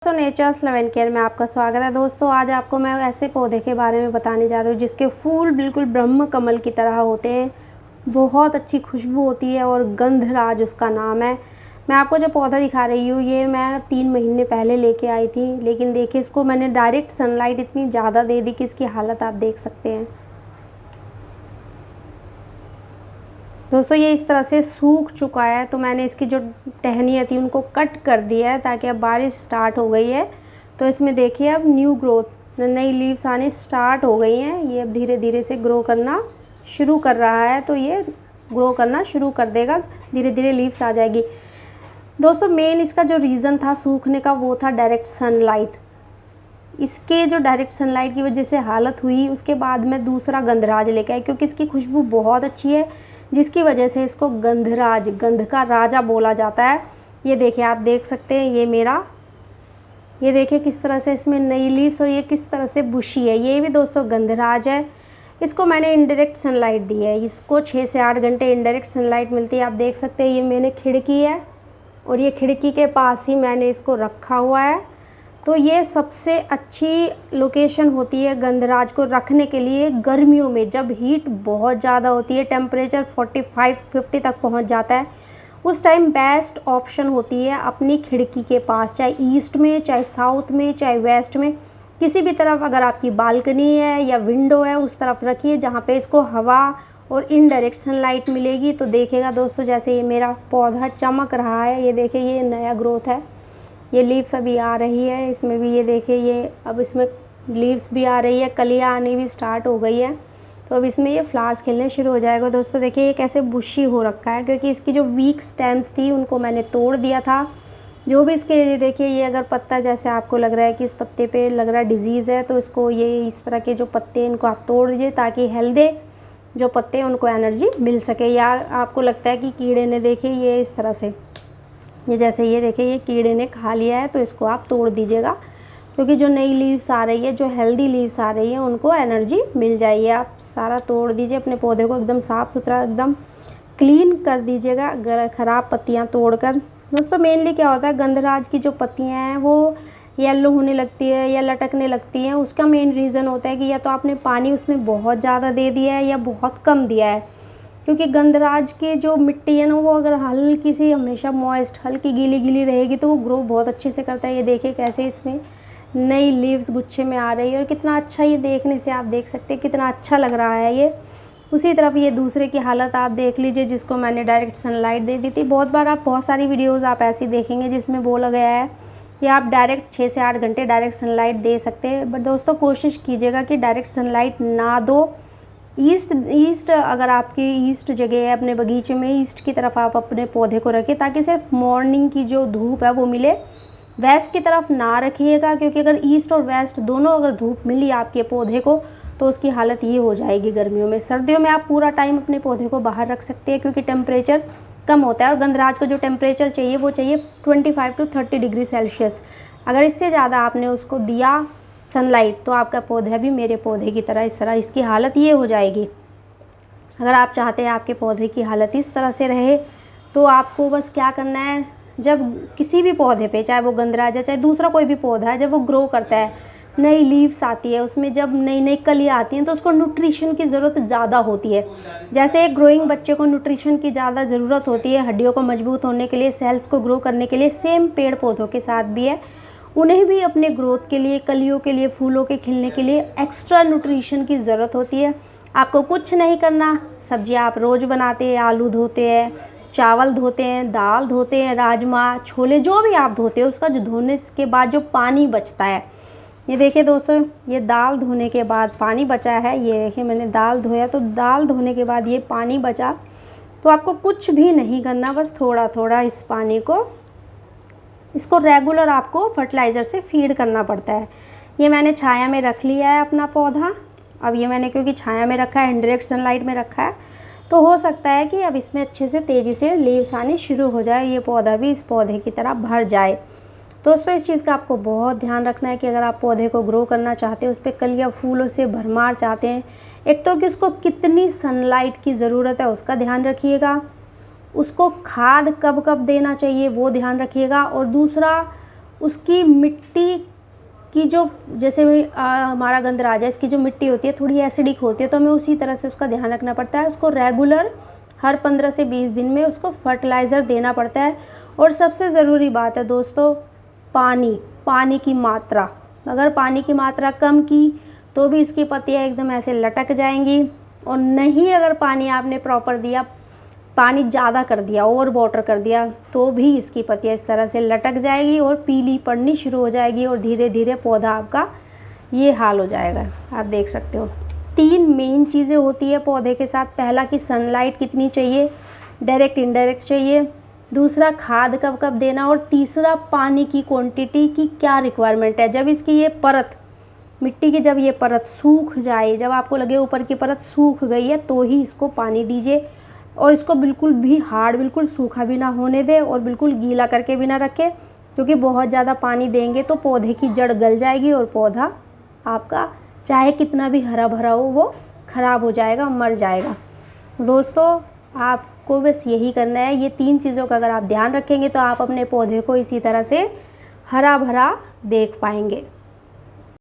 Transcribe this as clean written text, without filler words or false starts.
दोस्तों natures love and care में आपका स्वागत है। दोस्तों आज आपको मैं ऐसे पौधे के बारे में बताने जा रही हूँ जिसके फूल बिल्कुल ब्रह्म कमल की तरह होते हैं, बहुत अच्छी खुशबू होती है और गंधराज उसका नाम है। मैं आपको जो पौधा दिखा रही हूँ ये मैं 3 महीने पहले लेके आई थी, लेकिन देखिए इसको मैंने डायरेक्ट सनलाइट इतनी ज़्यादा दे दी कि इसकी हालत आप देख सकते हैं। दोस्तों ये इस तरह से सूख चुका है, तो मैंने इसकी जो टहनियाँ थी उनको कट कर दिया है ताकि अब बारिश स्टार्ट हो गई है तो इसमें देखिए अब न्यू ग्रोथ, नई लीव्स आनी स्टार्ट हो गई हैं। ये अब धीरे धीरे से ग्रो करना शुरू कर रहा है, तो ये ग्रो करना शुरू कर देगा, धीरे धीरे लीव्स आ जाएगी। दोस्तों मेन इसका जो रीज़न था सूखने का वो था डायरेक्ट सनलाइट। इसके जो डायरेक्ट सनलाइट की वजह से हालत हुई, उसके बाद मैं दूसरा गंधराज लेके आई क्योंकि इसकी खुशबू बहुत अच्छी है, जिसकी वजह से इसको गंधराज, गंध का राजा बोला जाता है। ये देखिए आप देख सकते हैं ये देखिए किस तरह से इसमें नई लीव्स और ये किस तरह से बुशी है। ये भी दोस्तों गंधराज है। इसको मैंने इनडायरेक्ट सनलाइट दी है, इसको 6 से 8 घंटे इनडायरेक्ट सनलाइट मिलती है। आप देख सकते हैं ये मैंने खिड़की है और ये खिड़की के पास ही मैंने इसको रखा हुआ है, तो ये सबसे अच्छी लोकेशन होती है गंधराज को रखने के लिए। गर्मियों में जब हीट बहुत ज़्यादा होती है, टेम्परेचर 45-50 तक पहुंच जाता है, उस टाइम बेस्ट ऑप्शन होती है अपनी खिड़की के पास, चाहे ईस्ट में, चाहे साउथ में, चाहे वेस्ट में, किसी भी तरफ अगर आपकी बालकनी है या विंडो है उस तरफ रखिए जहाँ पे इसको हवा और इनडायरेक्ट सनलाइट मिलेगी। तो देखिएगा दोस्तों जैसे ये मेरा पौधा चमक रहा है, ये देखिए ये नया ग्रोथ है, ये लीव्स अभी आ रही है, इसमें भी ये देखिए ये अब इसमें लीव्स भी आ रही है, कलियाँ आनी भी स्टार्ट हो गई है, तो अब इसमें ये फ्लावर्स खिलने शुरू हो जाएगा। दोस्तों देखिए ये कैसे बुशी हो रखा है क्योंकि इसकी जो वीक स्टेम्स थी उनको मैंने तोड़ दिया था। जो भी इसके ये देखिए ये अगर पत्ता जैसे आपको लग रहा है कि इस पत्ते पे लग रहा है डिजीज़ है, तो इसको ये इस तरह के जो पत्ते इनको आप तोड़ दीजिए ताकि हेल्दी जो पत्ते हैं उनको एनर्जी मिल सके। या आपको लगता है कि कीड़े ने देखिए ये इस तरह से ये जैसे ये देखिए ये कीड़े ने खा लिया है, तो इसको आप तोड़ दीजिएगा क्योंकि जो नई लीव्स आ रही है, जो हेल्दी लीव्स आ रही है उनको एनर्जी मिल जाएगी। आप सारा तोड़ दीजिए, अपने पौधे को एकदम साफ़ सुथरा एकदम क्लीन कर दीजिएगा अगर ख़राब पत्तियां तोड़कर। दोस्तों मेनली क्या होता है, गंधराज की जो पत्तियां हैं वो येलो होने लगती है या लटकने लगती हैं, उसका मेन रीज़न होता है कि या तो आपने पानी उसमें बहुत ज़्यादा दे दिया है या बहुत कम दिया है, क्योंकि गंधराज की जो मिट्टी है ना वो अगर हल्की सी हमेशा मॉइस्ट हल्की गीली गीली रहेगी तो वो ग्रो बहुत अच्छे से करता है। ये देखिए कैसे इसमें नई लीव्स गुच्छे में आ रही है और कितना अच्छा, ये देखने से आप देख सकते हैं कितना अच्छा लग रहा है ये। उसी तरफ ये दूसरे की हालत आप देख लीजिए जिसको मैंने डायरेक्ट सनलाइट दे दी थी। बहुत सारी वीडियोज़ आप ऐसी देखेंगे जिसमें बोला गया है कि आप डायरेक्ट 6 से 8 घंटे डायरेक्ट सनलाइट दे सकते हैं, बट दोस्तों कोशिश कीजिएगा कि डायरेक्ट सनलाइट ना दो। ईस्ट अगर आपकी ईस्ट जगह है अपने बगीचे में, ईस्ट की तरफ आप अपने पौधे को रखें ताकि सिर्फ मॉर्निंग की जो धूप है वो मिले। वेस्ट की तरफ ना रखिएगा क्योंकि अगर ईस्ट और वेस्ट दोनों अगर धूप मिली आपके पौधे को तो उसकी हालत ये हो जाएगी गर्मियों में। सर्दियों में आप पूरा टाइम अपने पौधे को बाहर रख सकते हैं क्योंकि टेम्परेचर कम होता है और गंधराज को जो टेम्परेचर चाहिए वो चाहिए 25 to 30 डिग्री सेल्सियस। अगर इससे ज़्यादा आपने उसको दिया सनलाइट तो आपका पौधा भी मेरे पौधे की तरह इस तरह इसकी हालत ये हो जाएगी। अगर आप चाहते हैं आपके पौधे की हालत इस तरह से रहे तो आपको बस क्या करना है, जब किसी भी पौधे पे, चाहे वो गंधराज है चाहे दूसरा कोई भी पौधा है, जब वो ग्रो करता है, नई लीव्स आती है, उसमें जब नई नई कलियाँ आती हैं तो उसको न्यूट्रिशन की ज़रूरत ज़्यादा होती है। जैसे एक ग्रोइंग बच्चे को न्यूट्रिशन की ज़्यादा ज़रूरत होती है हड्डियों को मजबूत होने के लिए, सेल्स को ग्रो करने के लिए, सेम पेड़ पौधों के साथ भी है। उन्हें भी अपने ग्रोथ के लिए, कलियों के लिए, फूलों के खिलने के लिए एक्स्ट्रा न्यूट्रिशन की ज़रूरत होती है। आपको कुछ नहीं करना, सब्जी आप रोज़ बनाते हैं, आलू धोते हैं, चावल धोते हैं, दाल धोते हैं, राजमा, छोले, जो भी आप धोते हैं उसका जो धोने के बाद जो पानी बचता है, ये देखिए दोस्तों ये दाल धोने के बाद पानी बचा है, ये देखिए मैंने दाल धोया तो दाल धोने के बाद ये पानी बचा, तो आपको कुछ भी नहीं करना, बस थोड़ा थोड़ा इस पानी को, इसको रेगुलर आपको फर्टिलाइज़र से फीड करना पड़ता है। ये मैंने छाया में रख लिया है अपना पौधा। अब ये मैंने क्योंकि छाया में रखा है, इनडायरेक्ट सनलाइट में रखा है, तो हो सकता है कि अब इसमें अच्छे से तेज़ी से लीव्स आनी शुरू हो जाए, ये पौधा भी इस पौधे की तरह भर जाए। दोस्तों इस चीज़ का आपको बहुत ध्यान रखना है कि अगर आप पौधे को ग्रो करना चाहते हैं, उस पर कलियाँ फूलों से भरमार चाहते हैं, एक तो कि उसको कितनी सनलाइट की ज़रूरत है उसका ध्यान रखिएगा, उसको खाद कब कब देना चाहिए वो ध्यान रखिएगा, और दूसरा उसकी मिट्टी की जो जैसे हमारा गंधराज है, इसकी जो मिट्टी होती है थोड़ी एसिडिक होती है, तो हमें उसी तरह से उसका ध्यान रखना पड़ता है। उसको रेगुलर हर 15 से 20 दिन में उसको फर्टिलाइज़र देना पड़ता है। और सबसे ज़रूरी बात है दोस्तों, पानी की मात्रा। अगर पानी की मात्रा कम की तो भी इसकी पत्तियाँ एकदम ऐसे लटक जाएंगी, और नहीं अगर पानी आपने प्रॉपर दिया, पानी ज़्यादा कर दिया, ओवर वाटर कर दिया, तो भी इसकी पत्तियाँ इस तरह से लटक जाएगी और पीली पड़नी शुरू हो जाएगी, और धीरे धीरे पौधा आपका ये हाल हो जाएगा। आप देख सकते हो 3 मेन चीज़ें होती है पौधे के साथ। पहला कि सनलाइट कितनी चाहिए, डायरेक्ट इनडायरेक्ट चाहिए। दूसरा खाद कब कब देना, और तीसरा पानी की क्वांटिटी की क्या रिक्वायरमेंट है। जब इसकी ये परत, मिट्टी की जब ये परत सूख जाए, जब आपको लगे ऊपर की परत सूख गई है, तो ही इसको पानी दीजिए। और इसको बिल्कुल भी हार्ड, बिल्कुल सूखा भी ना होने दे और बिल्कुल गीला करके भी ना रखे, क्योंकि बहुत ज़्यादा पानी देंगे तो पौधे की जड़ गल जाएगी और पौधा आपका चाहे कितना भी हरा भरा हो वो ख़राब हो जाएगा, मर जाएगा। दोस्तों आपको बस यही करना है, ये 3 चीज़ों का अगर आप ध्यान रखेंगे तो आप अपने पौधे को इसी तरह से हरा भरा देख पाएंगे।